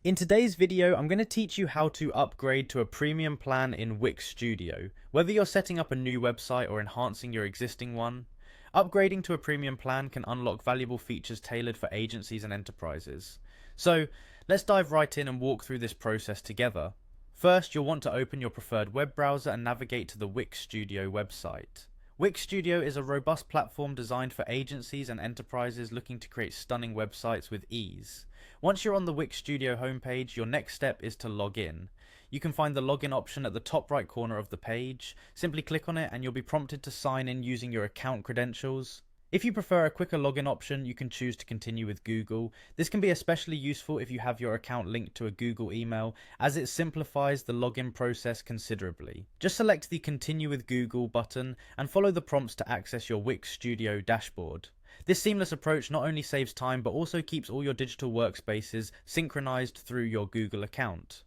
In today's video, I'm going to teach you how to upgrade to a premium plan in Wix Studio. Whether you're setting up a new website or enhancing your existing one, upgrading to a premium plan can unlock valuable features tailored for agencies and enterprises. So, let's dive right in and walk through this process together. First, you'll want to open your preferred web browser and navigate to the Wix Studio website. Wix Studio is a robust platform designed for agencies and enterprises looking to create stunning websites with ease. Once you're on the Wix Studio homepage, your next step is to log in. You can find the login option at the top right corner of the page. Simply click on it and you'll be prompted to sign in using your account credentials. If you prefer a quicker login option, you can choose to continue with Google. This can be especially useful if you have your account linked to a Google email, as it simplifies the login process considerably. Just select the Continue with Google button and follow the prompts to access your Wix Studio dashboard. This seamless approach not only saves time but also keeps all your digital workspaces synchronized through your Google account.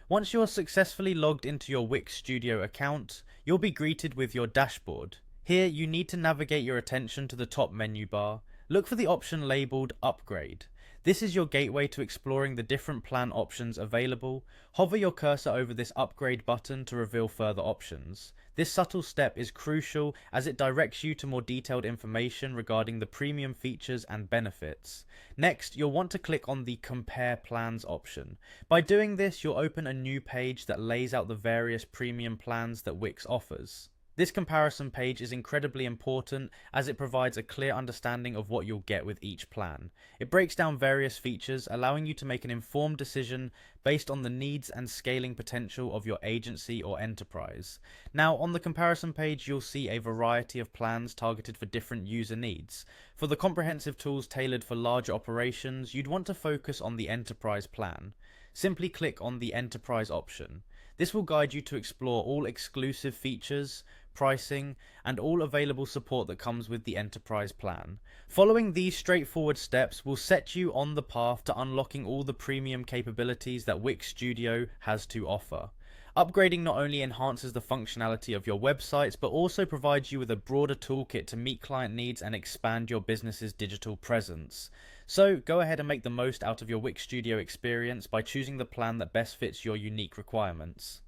Once you're successfully logged into your Wix Studio account, you'll be greeted with your dashboard. Here, you need to navigate your attention to the top menu bar. Look for the option labeled Upgrade. This is your gateway to exploring the different plan options available. Hover your cursor over this Upgrade button to reveal further options. This subtle step is crucial as it directs you to more detailed information regarding the premium features and benefits. Next, you'll want to click on the Compare Plans option. By doing this, you'll open a new page that lays out the various premium plans that Wix offers. This comparison page is incredibly important as it provides a clear understanding of what you'll get with each plan. It breaks down various features, allowing you to make an informed decision based on the needs and scaling potential of your agency or enterprise. Now, on the comparison page, you'll see a variety of plans targeted for different user needs. For the comprehensive tools tailored for larger operations, you'd want to focus on the enterprise plan. Simply click on the Enterprise option. This will guide you to explore all exclusive features, pricing, and all available support that comes with the enterprise plan. Following these straightforward steps will set you on the path to unlocking all the premium capabilities that Wix Studio has to offer. Upgrading not only enhances the functionality of your websites, but also provides you with a broader toolkit to meet client needs and expand your business's digital presence. So go ahead and make the most out of your Wix Studio experience by choosing the plan that best fits your unique requirements.